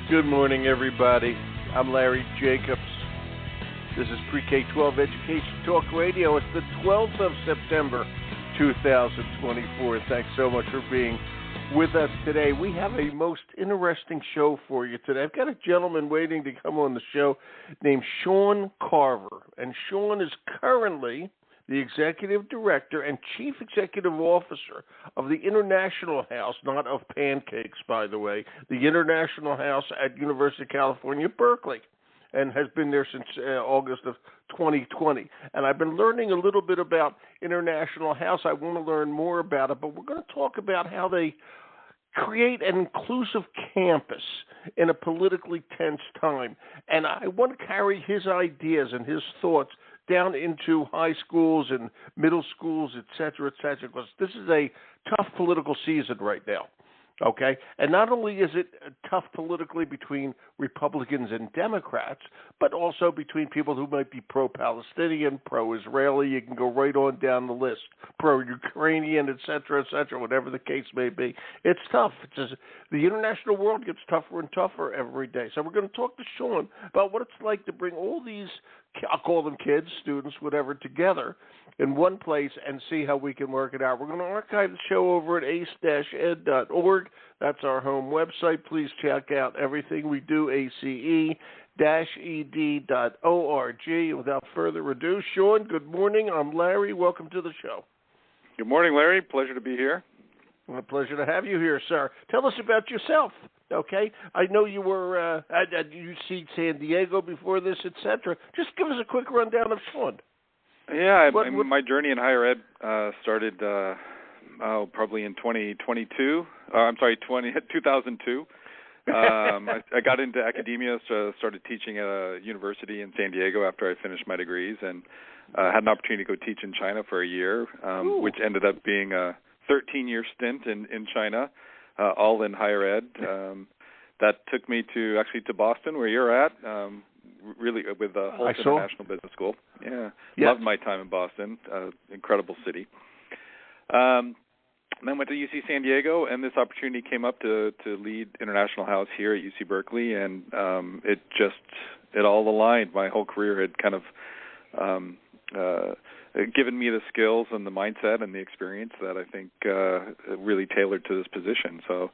Good morning, everybody. I'm Larry Jacobs. This is Pre-K-12 Education Talk Radio. It's the 12th of September, 2024. Thanks so much for being with us today. We have a most interesting show for you today. I've got a gentleman waiting to come on the show named Shaun Carver. And Shaun is currently the Executive Director and Chief Executive Officer of the International House, not of pancakes, by the way, the International House at University of California, Berkeley, and has been there since August of 2020. And I've been learning a little bit about International House. I want to learn more about it, but we're going to talk about how they create an inclusive campus in a politically tense time. And I want to carry his ideas and his thoughts down into high schools and middle schools, et cetera, because this is a tough political season right now, okay? And not only is it tough politically between Republicans and Democrats, but also between people who might be pro-Palestinian, pro-Israeli, you can go right on down the list, pro-Ukrainian, et cetera, whatever the case may be. It's tough. The international world gets tougher and tougher every day. So we're going to talk to Shaun about what it's like to bring all these, I'll call them kids, students, whatever, together in one place and see how we can work it out. We're going to archive the show over at ace-ed.org. That's our home website. Please check out everything we do, ace-ed.org. Without further ado, Shaun, good morning. I'm Larry. Welcome to the show. Good morning, Larry. Pleasure to be here. Well, a pleasure to have you here, sir. Tell us about yourself, okay? I know you were at UC San Diego before this, et cetera. Just give us a quick rundown of Shaun. Yeah, my journey in higher ed started probably in 2002. 2002. I got into academia, so started teaching at a university in San Diego after I finished my degrees, and had an opportunity to go teach in China for a year, which ended up being a 13-year stint in China, all in higher ed. That took me to Boston, where you're at, really with the Holt International Business School. Yeah, loved my time in Boston, incredible city. Then went to UC San Diego, and this opportunity came up to lead International House here at UC Berkeley, and it all aligned. My whole career had kind of given me the skills and the mindset and the experience that I think really tailored to this position. So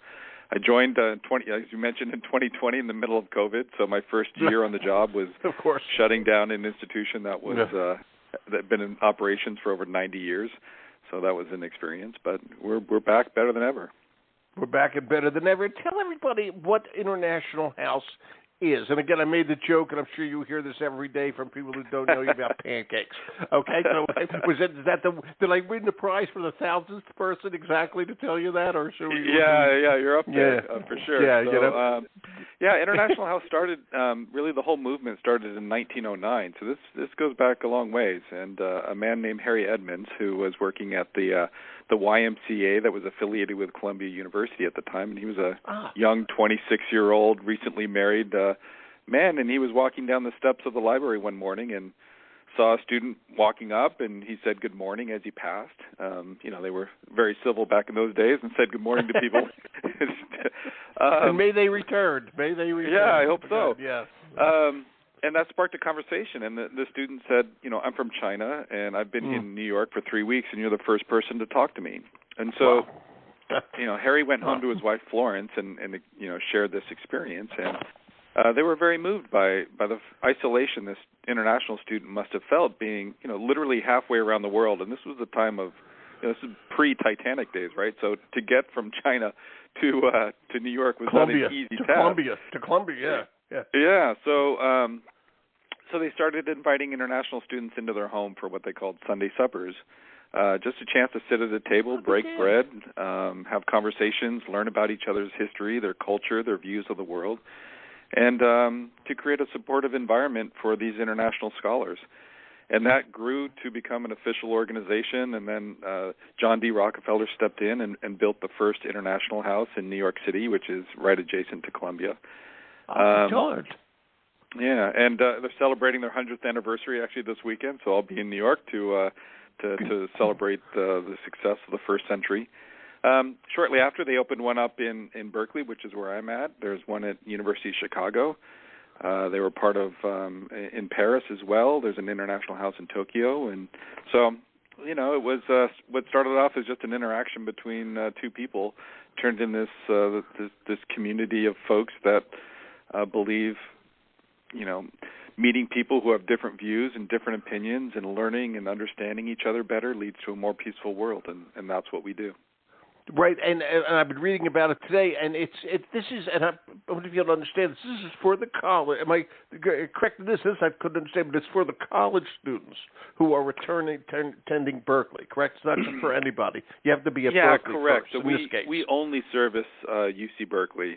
I joined, as you mentioned, in 2020 in the middle of COVID. So my first year on the job was of course shutting down an institution that was that had been in operations for over 90 years. So that was an experience, but we're back better than ever. We're back and better than ever. Tell everybody what International House is. And again, I made the joke, and I'm sure you hear this every day from people who don't know you about pancakes. Okay, so did I win the prize for the 1,000th person exactly to tell you that, or should we? Yeah, you're up there for sure. Yeah, so, International House started. Really, the whole movement started in 1909. So this goes back a long ways. And a man named Harry Edmonds, who was working at the YMCA that was affiliated with Columbia University at the time, and he was a young 26-year-old, recently married man, and he was walking down the steps of the library one morning and saw a student walking up, and he said good morning as he passed. They were very civil back in those days and said good morning to people. And may they return. Yeah, I hope so. Yeah. And that sparked a conversation, and the student said, I'm from China, and I've been in New York for 3 weeks, and you're the first person to talk to me. And so, Harry went home to his wife Florence and shared this experience, and they were very moved by the isolation this international student must have felt, being literally halfway around the world. And this was the time of this is pre-Titanic days, right? So to get from China to New York was not an easy task. To Columbia, yeah. Yeah. So they started inviting international students into their home for what they called Sunday suppers. Just a chance to sit at a table, break bread, have conversations, learn about each other's history, their culture, their views of the world, and to create a supportive environment for these international scholars. And that grew to become an official organization, and then John D. Rockefeller stepped in and built the first International House in New York City, which is right adjacent to Columbia. George. Yeah, and they're celebrating their 100th anniversary actually this weekend, so I'll be in New York to celebrate the success of the first century. Shortly after, they opened one up in Berkeley, which is where I'm at. There's one at University of Chicago. They were part of in Paris as well. There's an international house in Tokyo, and so it was what started off as just an interaction between two people turned in this community of folks that believe, meeting people who have different views and different opinions and learning and understanding each other better leads to a more peaceful world, and that's what we do. Right, and I've been reading about it today, and this is, and I wonder if you'll understand this. This is for the college. Am I correct in this? I couldn't understand, but it's for the college students who are attending Berkeley. Correct? It's not just for anybody. You have to be at Berkeley correct. first. So we only service UC Berkeley.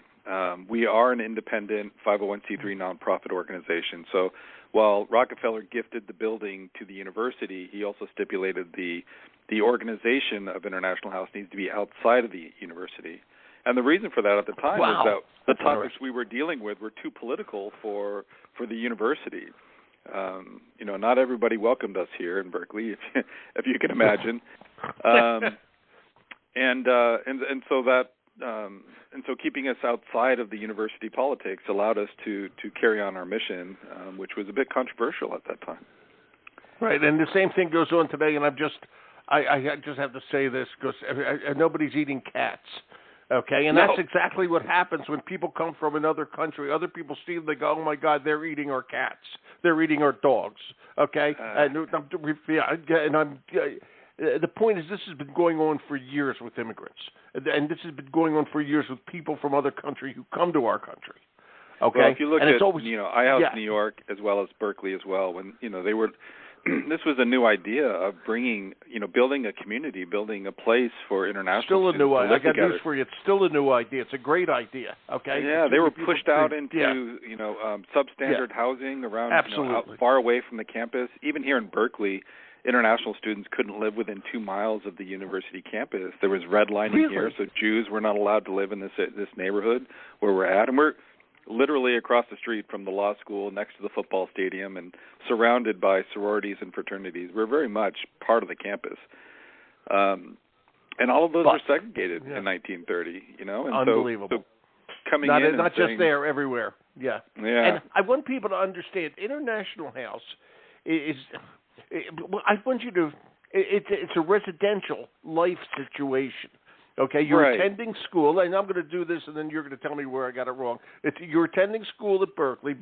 We are an independent 501c3 nonprofit organization. So while Rockefeller gifted the building to the university, he also stipulated the organization of International House needs to be outside of the university. And the reason for that at the time was that the topics we were dealing with were too political for the university. Not everybody welcomed us here in Berkeley, if you can imagine. So keeping us outside of the university politics allowed us to carry on our mission, which was a bit controversial at that time. Right, and the same thing goes on today, and I just have to say this because nobody's eating cats, okay? And that's exactly what happens when people come from another country. Other people see them, they go, oh, my God, they're eating our cats. They're eating our dogs, okay? The point is this has been going on for years with immigrants, and this has been going on for years with people from other countries who come to our country, okay? Well, if you look at, iHouse New York as well as Berkeley as well, when, they were – this was a new idea of bringing, building a community, building a place for international students. Still a new idea. I got together. news for you. It's still a new idea. It's a great idea. Okay. Yeah, they were pushed out into substandard housing around, out far away from the campus. Even here in Berkeley, international students couldn't live within 2 miles of the university campus. There was redlining here, so Jews were not allowed to live in this neighborhood where we're at, and we're literally across the street from the law school, next to the football stadium, and surrounded by sororities and fraternities. We're very much part of the campus. And all of those were segregated in 1930, And unbelievable. So coming in and not saying, just there, everywhere. Yeah. And I want people to understand, International House I want you to, it's a residential life situation. Okay, you're attending school, and I'm going to do this, and then you're going to tell me where I got it wrong. You're attending school at Berkeley,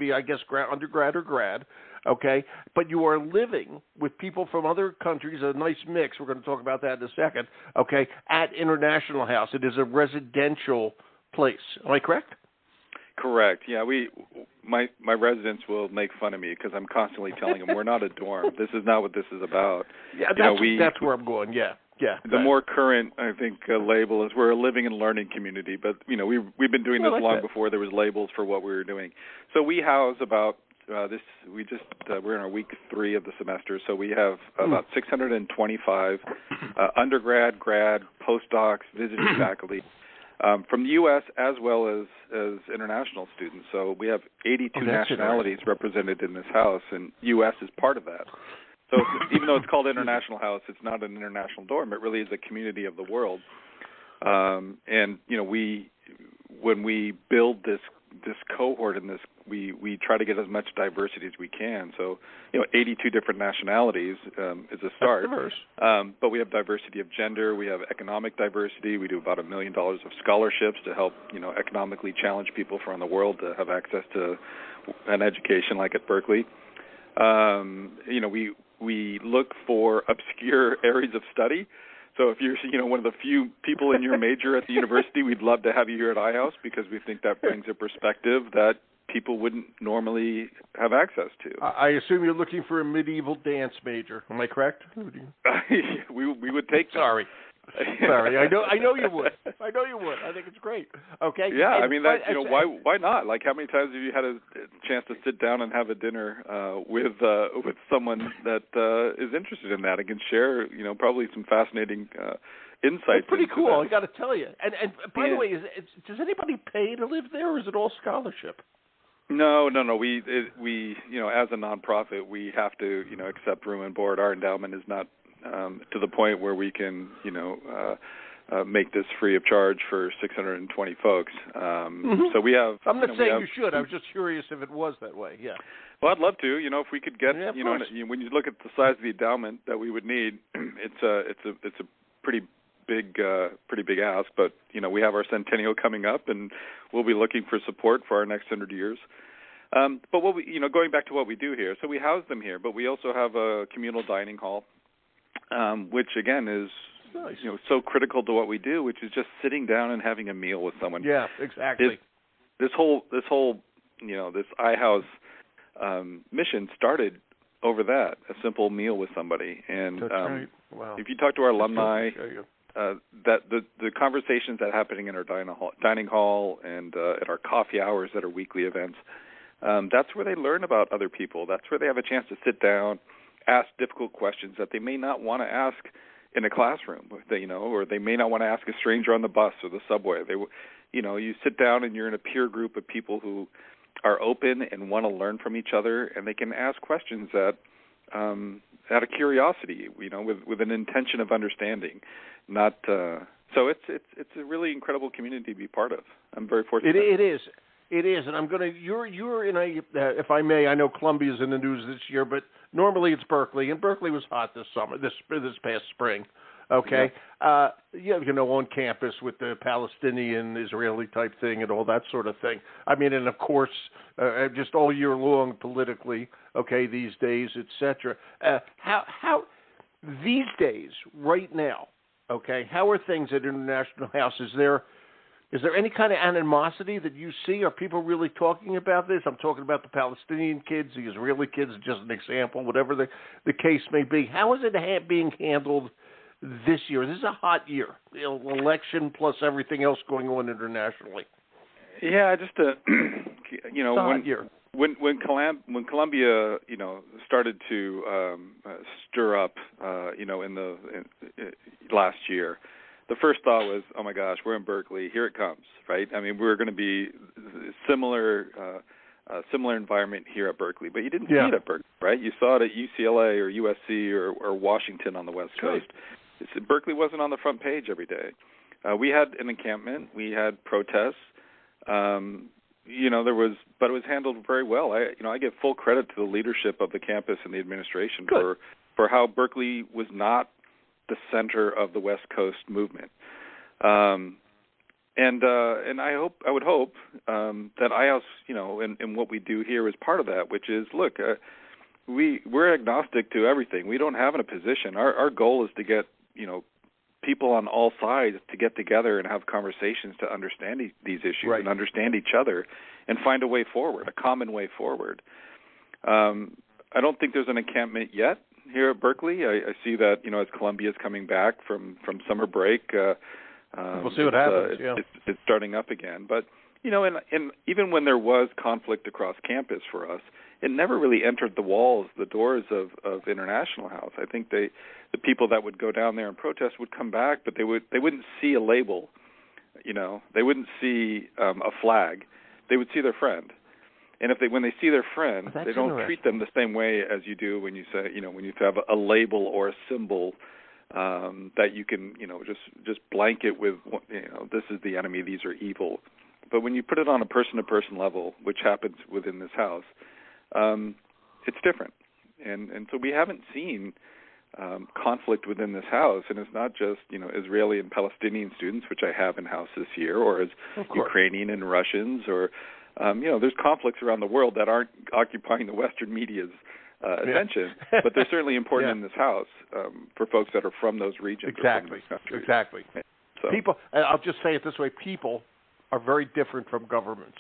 undergrad or grad, okay, but you are living with people from other countries, a nice mix, we're going to talk about that in a second, okay, at International House. It is a residential place. Am I correct? Correct. Yeah, my residents will make fun of me because I'm constantly telling them we're not a dorm. This is not what this is about. Yeah, that's where I'm going, yeah. Yeah, the more current, I think, label is we're a living and learning community. But we've been doing this long before there was labels for what we were doing. So we house about we're in our week 3 of the semester. So we have about 625 undergrad, grad, postdocs, visiting faculty from the U.S. as well as international students. So we have 82 nationalities represented in this house, and U.S. is part of that. So even though it's called International House, it's not an international dorm. It really is a community of the world. And when we build this cohort in this, we try to get as much diversity as we can. So 82 different nationalities is a start. That's diverse. But we have diversity of gender. We have economic diversity. We do about $1 million of scholarships to help economically challenged people around the world to have access to an education like at Berkeley. We look for obscure areas of study. So if you're, one of the few people in your major at the university, we'd love to have you here at iHouse because we think that brings a perspective that people wouldn't normally have access to. I assume you're looking for a medieval dance major. Am I correct? we would take that. Sorry, I know you would. I think it's great. Okay. Yeah, why not? Like, how many times have you had a chance to sit down and have a dinner with someone that is interested in that and can share, probably some fascinating insights? It's pretty cool. I got to tell you. And by the way, does anybody pay to live there, or is it all scholarship? No. We as a nonprofit, we have to accept room and board. Our endowment is not to the point where we can make this free of charge for 620 folks. So we have. I'm not saying you should. I was just curious if it was that way. Yeah. Well, I'd love to. If we could get, when you look at the size of the endowment that we would need, it's a pretty big ask. But we have our centennial coming up, and we'll be looking for support for our next 100 years. But what we, going back to what we do here, so we house them here, but we also have a communal dining hall, which again is nice. So critical to what we do, which is just sitting down and having a meal with someone. Yeah, exactly. This whole this iHouse mission started over that, a simple meal with somebody. And that's right. Wow. If you talk to our alumni, that the conversations that are happening in our dining hall and at our coffee hours that are weekly events, that's where they learn about other people. That's where they have a chance to sit down, ask difficult questions that they may not want to ask in a classroom, or they may not want to ask a stranger on the bus or the subway. You sit down and you're in a peer group of people who are open and want to learn from each other, and they can ask questions that out of curiosity, with an intention of understanding. Not so it's a really incredible community to be part of. I'm very fortunate. It is, and I'm going to. You're in a. If I may, I know Columbia's in the news this year, but normally it's Berkeley, and Berkeley was hot this summer, this past spring. Okay, on campus with the Palestinian Israeli type thing and all that sort of thing. I mean, and of course, just all year long politically. Okay, these days, etc. How these days, right now? Okay, how are things at International House? Is there any kind of animosity that you see? Are people really talking about this? I'm talking about the Palestinian kids, the Israeli kids, just an example, whatever the case may be. How is it being handled this year? This is a hot year, election plus everything else going on internationally. Yeah, just hot year. When Columbia, started to stir up, in last year, the first thought was, oh my gosh, we're in Berkeley, here it comes, right? I mean, we're going to be similar environment here at Berkeley, but you didn't see it at Berkeley, right? You saw it at UCLA or USC or Washington on the West Coast. Berkeley wasn't on the front page every day. We had an encampment, we had protests. But it was handled very well. I give full credit to the leadership of the campus and the administration for how Berkeley was not the center of the West Coast movement. And I would hope that iHouse, and what we do here is part of that, which is, look, we're agnostic to everything. We don't have a position. Our goal is to get, people on all sides to get together and have conversations to understand these issues and understand each other and find a way forward, a common way forward. I don't think there's an encampment yet here at Berkeley. I see that, as Columbia is coming back from summer break, we'll see what happens. It's starting up again. But, and even when there was conflict across campus for us, it never really entered the doors of International House. I think the people that would go down there and protest would come back, but they wouldn't see a label, they wouldn't see a flag. They would see their friend. And when they see their friend, they don't treat them the same way as you do when you say, when you have a label or a symbol that you can, just blanket with, this is the enemy, these are evil. But when you put it on a person-to-person level, which happens within this house, it's different. And so we haven't seen conflict within this house, and it's not just, Israeli and Palestinian students, which I have in-house this year, or as Ukrainian and Russians, or, there's conflicts around the world that aren't occupying the Western media's attention, but they're certainly important in this house for folks that are from those regions. Exactly. So, people, I'll just say it this way, people are very different from governments,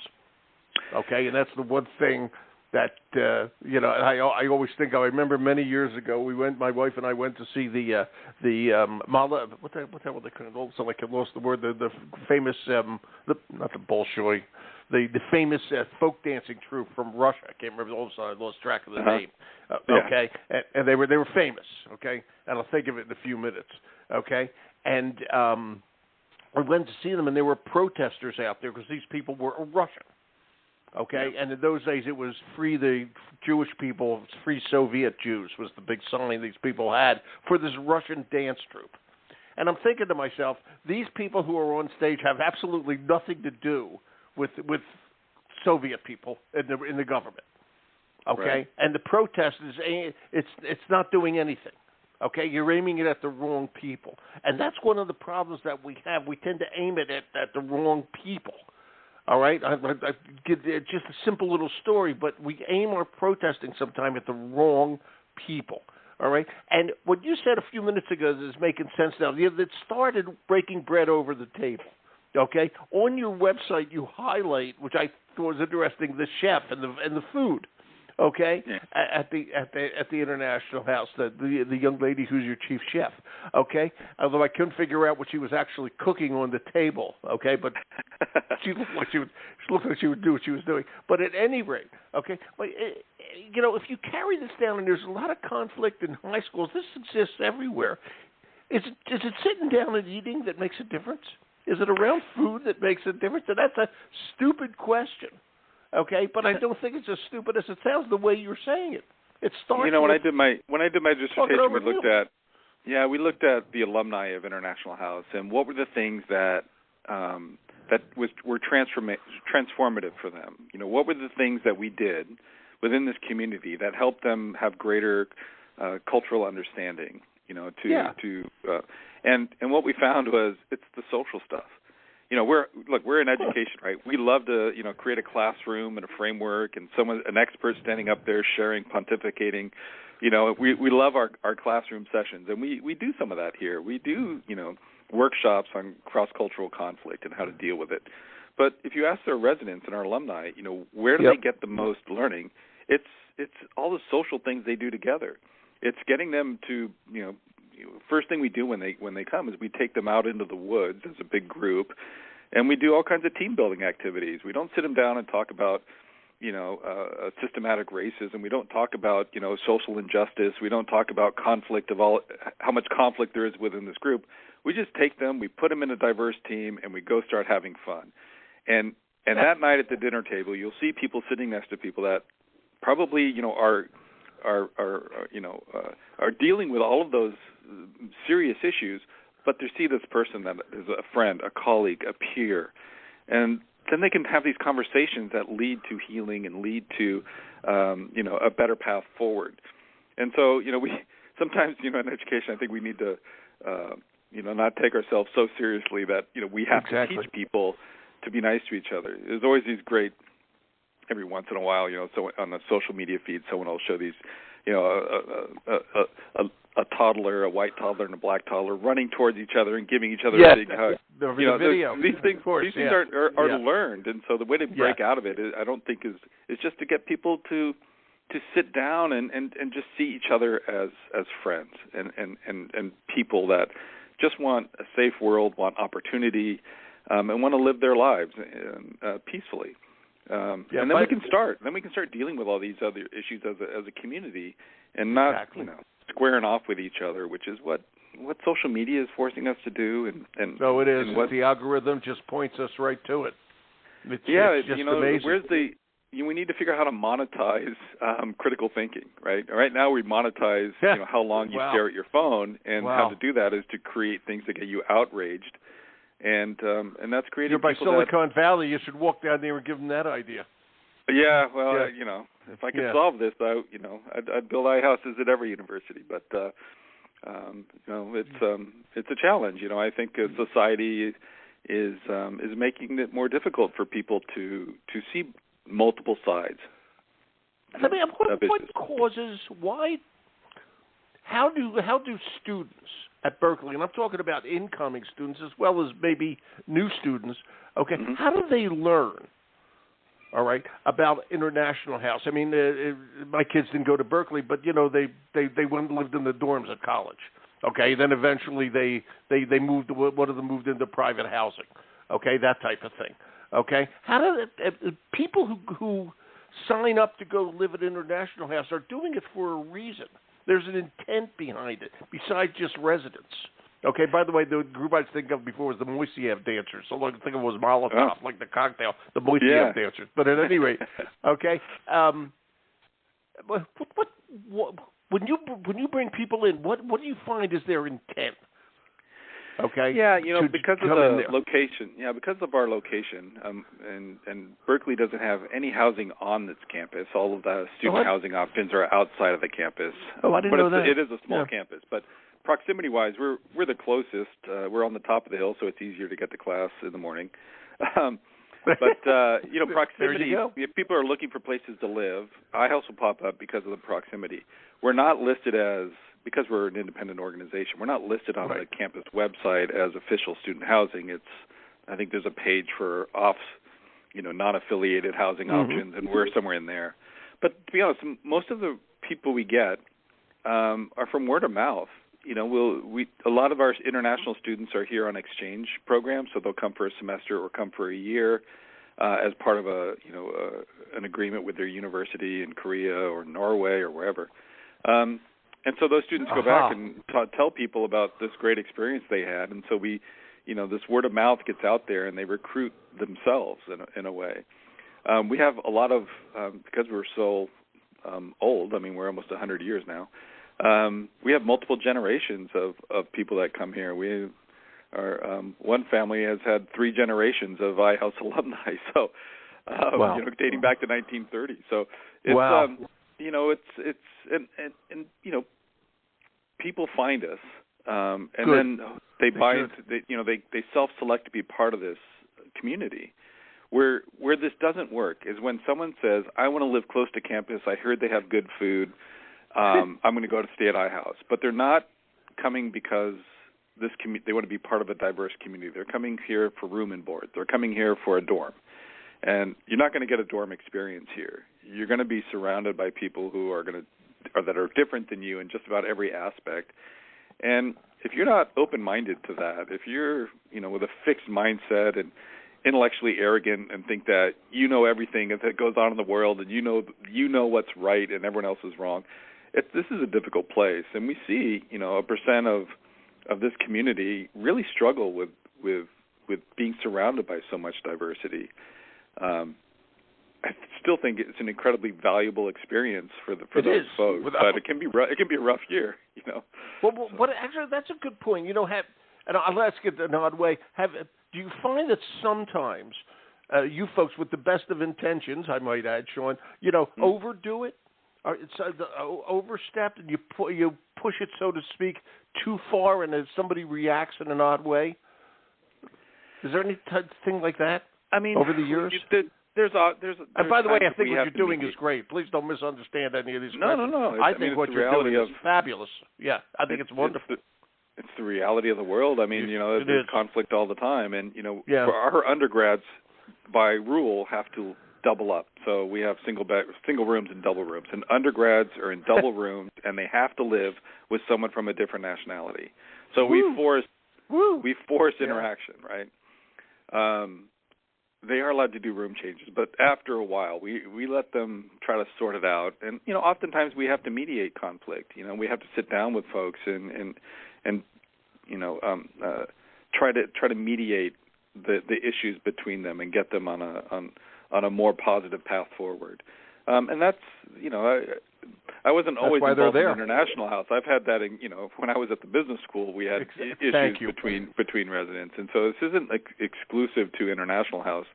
okay? And that's the one thing that, I always think of. I remember many years ago, my wife and I went to see the Mala, what the hell were they called? So I lost the word, the famous, not the Bolshoi, the famous folk dancing troupe from Russia. I can't remember, all of a sudden I lost track of the name. Okay, and they were famous, okay? And I'll think of it in a few minutes, okay? And I went to see them, and there were protesters out there because these people were Russian. Okay, and in those days it was free the Jewish people, free Soviet Jews was the big sign these people had for this Russian dance troupe. And I'm thinking to myself, these people who are on stage have absolutely nothing to do with Soviet people in the government. Okay, right. and the protest it's not doing anything. Okay, you're aiming it at the wrong people, and that's one of the problems that we have. We tend to aim it at the wrong people. All right, I give just a simple little story, but we aim our protesting sometime at the wrong people. All right, and what you said a few minutes ago is making sense now. It started breaking bread over the table. Okay, on your website you highlight, which I thought was interesting, the chef and the food. Okay, yeah. at the International House, the young lady who's your chief chef. Okay, although I couldn't figure out what she was actually cooking on the table. Okay, but she looked like she would do what she was doing. But at any rate, okay, but if you carry this down, and there's a lot of conflict in high schools, this exists everywhere. Is it sitting down and eating that makes a difference? Is it around food that makes a difference? And that's a stupid question. Okay, but I don't think it's as stupid as it sounds the way you're saying it. It starts. When I did my dissertation, we looked at the alumni of International House and what were the things that were transformative for them. What were the things that we did within this community that helped them have greater cultural understanding. And what we found was it's the social stuff. We're in education, right? We love to, create a classroom and a framework and an expert standing up there sharing, pontificating. We love our classroom sessions, and we do some of that here. We do, workshops on cross-cultural conflict and how to deal with it. But if you ask our residents and our alumni, where do they get the most learning? It's all the social things they do together. It's getting them to, first thing we do when they come is we take them out into the woods as a big group, and we do all kinds of team building activities. We don't sit them down and talk about, systematic racism. We don't talk about, social injustice. We don't talk about conflict how much conflict there is within this group. We just take them, we put them in a diverse team, and we go start having fun. And that night at the dinner table, you'll see people sitting next to people that probably, are dealing with all of those serious issues, but they see this person that is a friend, a colleague, a peer, and then they can have these conversations that lead to healing and lead to, a better path forward. And so, we sometimes, in education, I think we need to, not take ourselves so seriously that, we have to teach people to be nice to each other. There's always these great, every once in a while, so on the social media feed, someone will show these, a toddler, a white toddler and a black toddler running towards each other and giving each other a big hug. The video. These things are learned, and so the way to break out of it, I don't think is just to get people to sit down and just see each other as friends and people that just want a safe world, want opportunity, and want to live their lives peacefully. And then we can start. Then we can start dealing with all these other issues as a community, and not squaring off with each other, which is what social media is forcing us to do. And so it is. The algorithm just points us right to it. It's just amazing. We need to figure out how to monetize critical thinking, right? Right now we monetize how long you stare at your phone, and how to do that is to create things that get you outraged. And that's creating. You're by Silicon Valley. You should walk down there and give them that idea. Yeah, well, if I could solve this, I'd build houses at every university. But it's a challenge. I think society is making it more difficult for people to see multiple sides. I mean, what causes why? How do students at Berkeley, and I'm talking about incoming students as well as maybe new students, okay, how do they learn, all right, about International House? I mean, my kids didn't go to Berkeley, but, they went and lived in the dorms at college, okay? Then eventually they moved, one of them moved into private housing, okay, that type of thing, okay? How do people who sign up to go live at International House are doing it for a reason? There's an intent behind it, besides just residence. Okay, by the way, the group I was thinking of before was the Moiseev dancers. So I think it was Molotov, like the cocktail, the Moiseev dancers. But at any rate, okay, when you bring people in, what do you find is their intent? Okay. Yeah, because of the location. Yeah, because of our location, and Berkeley doesn't have any housing on its campus. All of the student housing options are outside of the campus. Oh, I didn't know that. It is a small campus, but proximity-wise, we're the closest. We're on the top of the hill, so it's easier to get to class in the morning. But proximity. If people are looking for places to live, iHouse will pop up because of the proximity. We're not listed because we're an independent organization. We're not listed on the campus website as official student housing. I think there's a page for non-affiliated housing options, and we're somewhere in there. But to be honest, most of the people we get are from word of mouth. A lot of our international students are here on exchange programs, so they'll come for a semester or come for a year as part of an agreement with their university in Korea or Norway or wherever. And so those students go back and tell people about this great experience they had, and so this word of mouth gets out there, and they recruit themselves in a way. We have a lot of because we're so old. I mean, we're almost 100 years now. We have multiple generations of people that come here. One family has had 3 generations of iHouse alumni, so dating back to 1930. So it's people find us, and then they buy into they self-select to be part of this community. Where this doesn't work is when someone says, "I want to live close to campus. I heard they have good food. I'm going to go to stay at iHouse," but they're not coming because they want to be part of a diverse community. They're coming here for room and board. They're coming here for a dorm, and you're not going to get a dorm experience here. You're going to be surrounded by people who that are different than you in just about every aspect. And if you're not open-minded to that, if you're with a fixed mindset and intellectually arrogant and think that you know everything that goes on in the world and you know what's right and everyone else is wrong, this is a difficult place. And we see a percent of this community really struggle with being surrounded by so much diversity. I still think it's an incredibly valuable experiance for those folks, but it can be a rough year. Well, actually, that's a good point. And I'll ask it in an odd way. Do you find that sometimes you folks, with the best of intentions, I might add, Shaun, overdo it? Or it's overstepped, and you push it, so to speak, too far, and somebody reacts in an odd way? Is there any thing like that? I mean, over the years. There's and by the way, I think what you're doing is great. Please don't misunderstand any of these questions. No. I think what you're doing is fabulous. Yeah, I think it's wonderful. It's the reality of the world. I mean, there's conflict all the time, and for our undergrads, by rule, have to double up. So we have single rooms and double rooms, and undergrads are in double rooms, and they have to live with someone from a different nationality. So we force interaction, right? They are allowed to do room changes, but after a while, we let them try to sort it out, and oftentimes we have to mediate conflict. We have to sit down with folks and try to mediate the issues between them and get them on a more positive path forward. And that's I wasn't always involved in International House. I've had that when I was at the business school, we had issues between residents, and so this isn't exclusive to International House.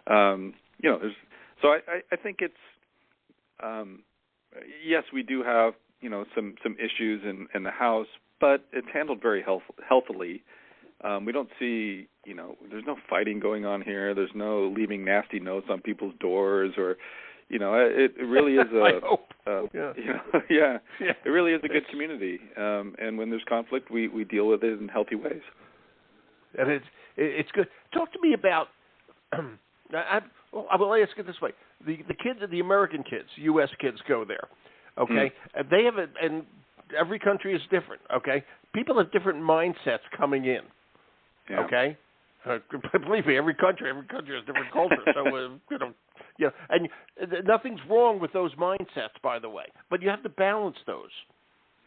So I think it's yes, we do have some issues in the house, but it's handled very healthily. We don't see there's no fighting going on here. There's no leaving nasty notes on people's doors or. It really is it really is a good community. And when there's conflict, we deal with it in healthy ways. And it's good. Talk to me about. I will ask it this way: the kids, the American kids, U.S. kids, go there. Okay, and they have and every country is different. Okay, people have different mindsets coming in. Yeah. Okay, believe me, every country has different culture. So and nothing's wrong with those mindsets, by the way. But you have to balance those.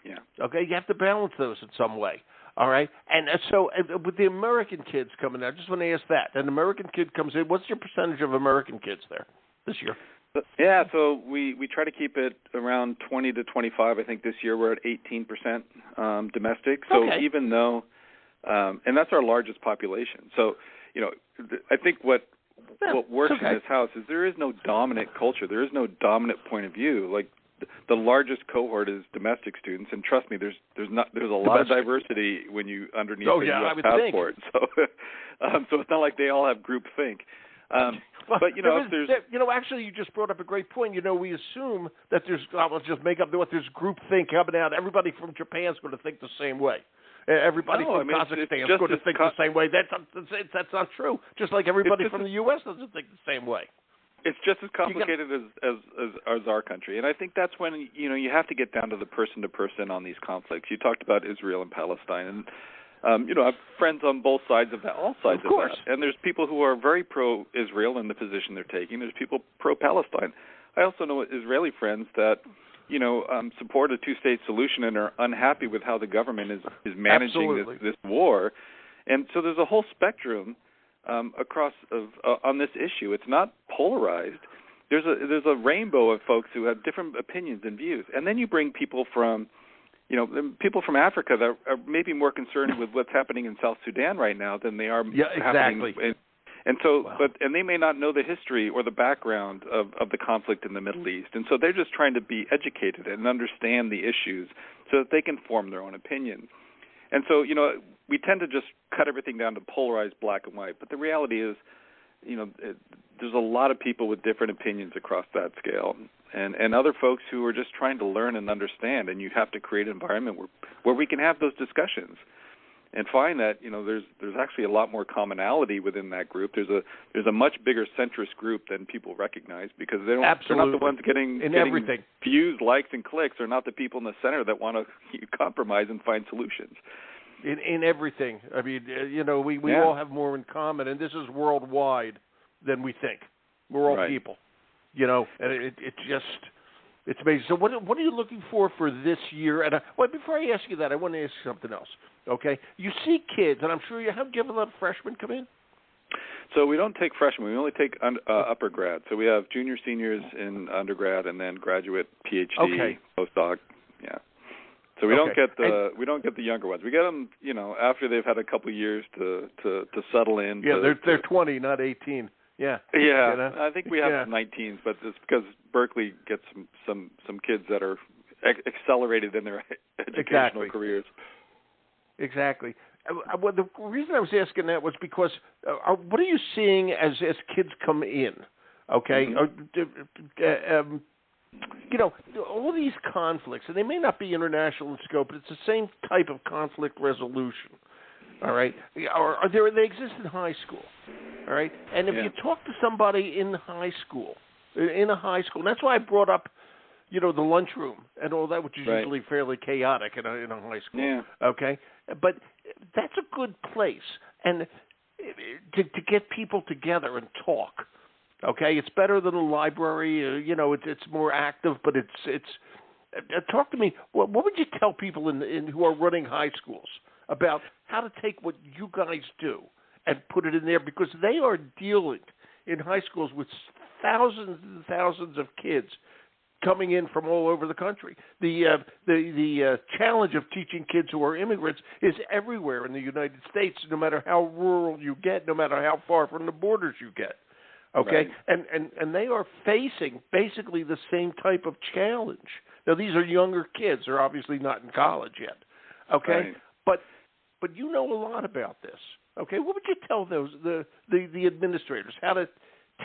Yeah. Okay, you have to balance those in some way. All right. And so with the American kids coming there, I just want to ask that. An American kid comes in. What's your percentage of American kids there this year? Yeah, so we try to keep it around 20 to 25. I think this year we're at 18% domestic. So even though and that's our largest population. So, I think what works in this house is there is no dominant culture. There is no dominant point of view. Like the largest cohort is domestic students, and trust me, there's a lot of diversity when you underneath the U.S. passport. So, so it's not like they all have groupthink. But actually, you just brought up a great point. We assume that let's just make up what there's groupthink coming out. Everybody from Japan's going to think the same way. Everybody from Kazakhstan is going to think the same way. That's not true. Just like everybody from the U.S. doesn't think the same way. It's just as complicated as our country, and I think that's when you have to get down to the person to person on these conflicts. You talked about Israel and Palestine, and I have friends on both sides of that, all sides of that. And there's people who are very pro-Israel in the position they're taking. There's people pro-Palestine. I also know Israeli friends that support a two-state solution and are unhappy with how the government is managing this war. And so there's a whole spectrum across on this issue. It's not polarized. There's a rainbow of folks who have different opinions and views. And then you bring people from Africa that are maybe more concerned with what's happening in South Sudan right now than they are happening. And so, and they may not know the history or the background of the conflict in the Middle East. And so they're just trying to be educated and understand the issues so that they can form their own opinion. And so, we tend to just cut everything down to polarized black and white. But the reality is, there's a lot of people with different opinions across that scale, and other folks who are just trying to learn and understand. And you have to create an environment where we can have those discussions and find that there's actually a lot more commonality within that group. There's a much bigger centrist group than people recognize, because they're not the ones getting everything. Views, likes, and clicks. Are not the people in the center that want to compromise and find solutions. In everything. I mean, we all have more in common, and this is worldwide than we think. We're all people, and it's amazing. So what are you looking for this year? And before I ask you that, I want to ask you something else. Okay, you see kids, and I'm sure you have a lot of freshmen come in. So we don't take freshmen. We only take upper grad. So we have junior, seniors in undergrad, and then graduate, PhD, postdoc. Yeah. So we don't get the younger ones. We get them, after they've had a couple of years to settle in. Yeah, they're 20, not 18. Yeah. Yeah. I think we have 19s, but it's because Berkeley gets some kids that are accelerated in their educational careers. Exactly. Well, the reason I was asking that was because what are you seeing as kids come in? Okay. Mm-hmm. All these conflicts, and they may not be international in scope, but it's the same type of conflict resolution. All right, or they exist in high school. All right, and if you talk to somebody in high school, and that's why I brought up, the lunchroom and all that, which is usually fairly chaotic in a high school. Yeah. Okay, but that's a good place, and to get people together and talk. Okay, it's better than a library. It's more active, but it's. Talk to me. What would you tell people who are running high schools about how to take what you guys do and put it in there, because they are dealing in high schools with thousands and thousands of kids coming in from all over the country. The challenge of teaching kids who are immigrants is everywhere in the United States, no matter how rural you get, no matter how far from the borders you get. Okay, right. And they are facing basically the same type of challenge. Now, these are younger kids; they're obviously not in college yet. Okay, right. but you know a lot about this. Okay, what would you tell the administrators how to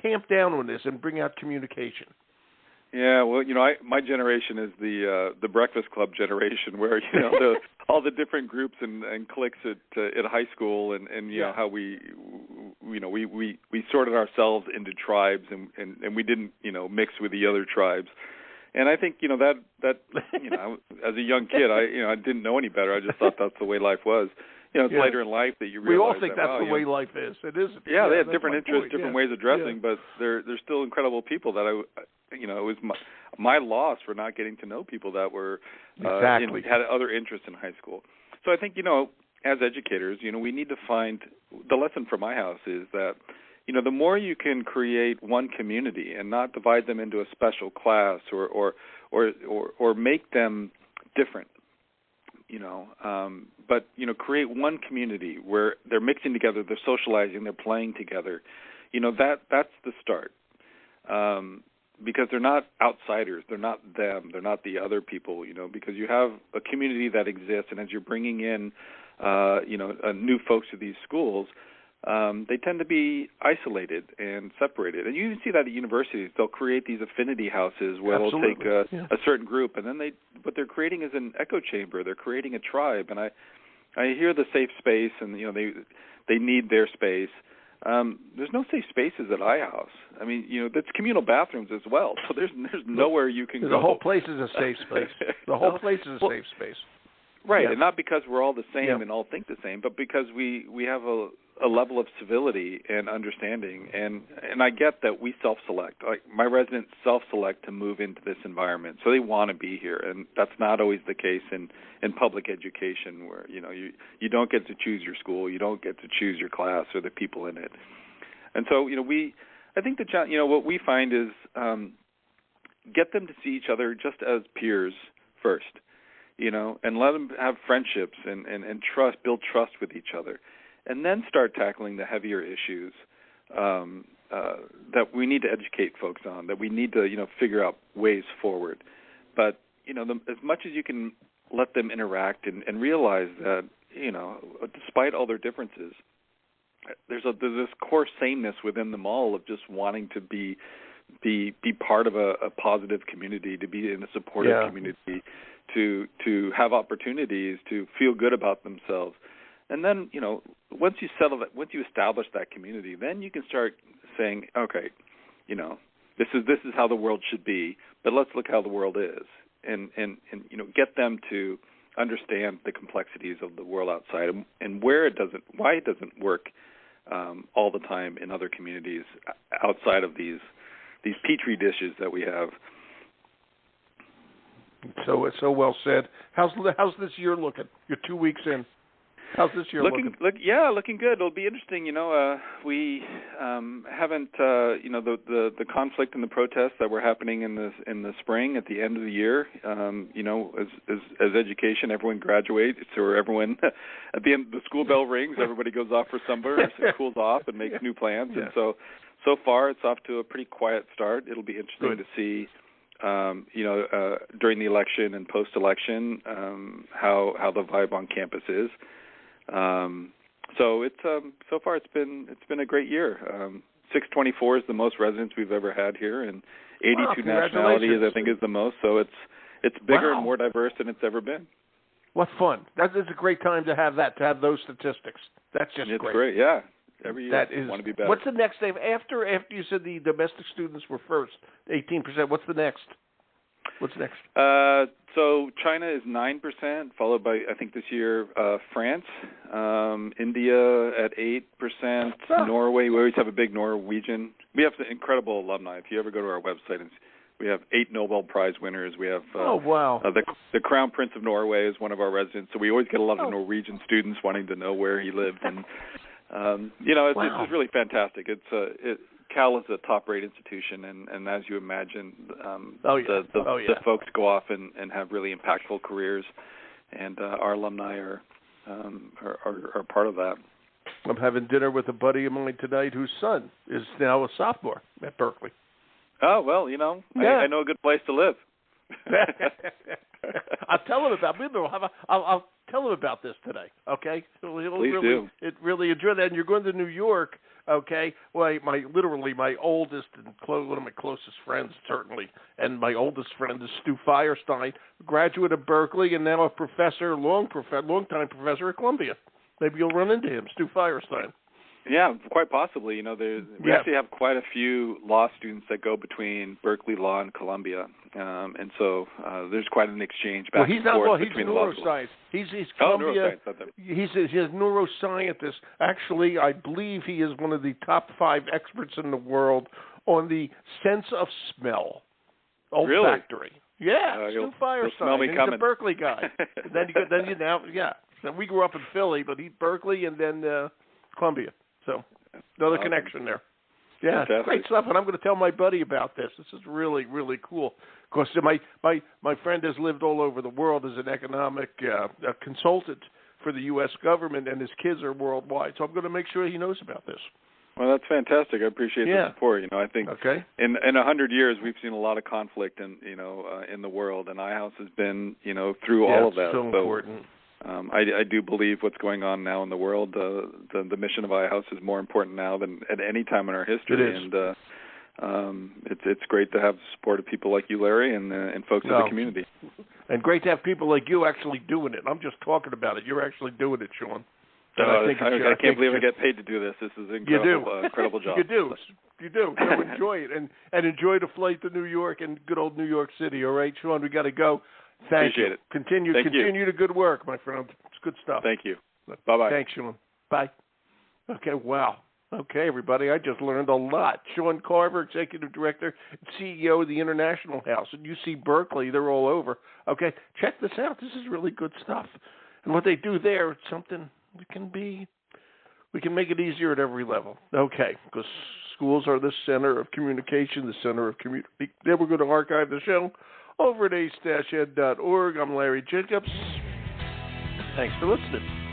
tamp down on this and bring out communication? Yeah, well, my generation is the Breakfast Club generation, where all the different groups and cliques at high school, and how we sorted ourselves into tribes, and we didn't mix with the other tribes. And I think that as a young kid, I didn't know any better. I just thought that's the way life was. It's later in life that you realize. We all think that's the way life is. It isn't. Yeah, they had different interests, different ways of dressing, but they're still incredible people that it was my loss for not getting to know people that were had other interests in high school. So I think as educators, we need to find the lesson from my house is that the more you can create one community and not divide them into a special class or make them different, but create one community where they're mixing together, they're socializing, they're playing together. That's the start. Because they're not outsiders, they're not them, they're not the other people, because you have a community that exists, and as you're bringing in, new folks to these schools, they tend to be isolated and separated. And you even see that at universities. They'll create these affinity houses where Absolutely. they'll take a certain group, and then what they're creating is an echo chamber. They're creating a tribe. And I hear the safe space, and they need their space. There's no safe spaces at iHouse. I mean, that's communal bathrooms as well. So there's nowhere you can go. The whole place is a safe space. The whole place is a safe space. Right, yeah. And not because we're all the same and all think the same, but because we have a level of civility and understanding. And I get that we self-select. Like, my residents self-select to move into this environment, so they want to be here. And that's not always the case in public education, where you don't get to choose your school, you don't get to choose your class or the people in it. And so I think what we find is get them to see each other just as peers first. And let them have friendships and build trust with each other, and then start tackling the heavier issues that we need to educate folks on, that we need to, figure out ways forward. But, as much as you can let them interact and realize that, despite all their differences, there's this core sameness within them all of just wanting to be part of a positive community, to be in a supportive community, to have opportunities, to feel good about themselves. And then, once you establish that community, then you can start saying, okay, this is how the world should be, but let's look how the world is, and get them to understand the complexities of the world outside and why it doesn't work all the time in other communities outside of these petri dishes that we have. So it's so well said. How's this year looking? You're 2 weeks in. How's this year looking? Looking good. It'll be interesting. We haven't, the conflict and the protests that were happening in the spring at the end of the year. As education, everyone graduates, or everyone at the end the school bell rings, everybody goes off for summer, cools off, and makes new plans. And so far it's off to a pretty quiet start. It'll be interesting to see. During the election and post-election, how the vibe on campus is. So it's so far it's been a great year. 624 is the most residents we've ever had here, and 82 nationalities I think is the most. So it's bigger and more diverse than it's ever been. What fun! That is a great time to have those statistics. That's just great. It's great, yeah. Every year, want to be better. What's the next thing? After you said the domestic students were first, 18%, what's the next? What's next? So China is 9%, followed by, I think this year, France, India at 8%, Norway. We always have a big Norwegian. We have incredible alumni. If you ever go to our website, we have 8 Nobel Prize winners. We have the Crown Prince of Norway is one of our residents, so we always get a lot of Norwegian students wanting to know where he lived. And it's really fantastic. Cal is a top-rate institution, and as you imagine, the folks go off and have really impactful careers, and our alumni are part of that. I'm having dinner with a buddy of mine tonight whose son is now a sophomore at Berkeley. Oh, well, I know a good place to live. I'll tell him about I'll tell him about this today, okay? Please do. Really enjoy that. And you're going to New York, okay? Well, my oldest and one of my closest friends, certainly, and my oldest friend is Stu Firestein, graduate of Berkeley and now a professor, long-time professor at Columbia. Maybe you'll run into him, Stu Firestein. Yeah, quite possibly. We actually have quite a few law students that go between Berkeley Law and Columbia, and so there's quite an exchange back and forth between the law schools. He's Columbia. Neuroscience. He's a neuroscientist. Actually, I believe he is one of the top 5 experts in the world on the sense of smell, olfactory. Really? Yeah, Stu Firestein. He's a Berkeley guy. So we grew up in Philly, but he's Berkeley and then Columbia. So another connection there. Yeah, Fantastic. Great stuff. And I'm going to tell my buddy about this. This is really, really cool. Of course, my friend has lived all over the world as an economic consultant for the U.S. government, and his kids are worldwide. So I'm going to make sure he knows about this. Well, that's fantastic. I appreciate the support. I think in 100 years we've seen a lot of conflict in the world, and iHouse has been through all of that. So important. I do believe what's going on now in the world. The mission of iHouse is more important now than at any time in our history. It is. And it's great to have the support of people like you, Larry, and folks in the community. And great to have people like you actually doing it. I'm just talking about it. You're actually doing it, Shaun. I can't believe I get paid to do this. This is an incredible job. You do. So enjoy it and enjoy the flight to New York and good old New York City. All right, Shaun, we got to go. Appreciate it. Continue the good work, my friend. It's good stuff. Thank you. Bye-bye. Thanks, Shaun. Bye. Okay, wow. Okay, everybody, I just learned a lot. Shaun Carver, Executive Director and CEO of the International House at UC Berkeley. They're all over. Okay, check this out. This is really good stuff. And what they do there, it's something we can make it easier at every level. Okay, because schools are the center of communication, the center of community. Then we're going to archive the show over at ace-ed.org. I'm Larry Jacobs. Thanks for listening.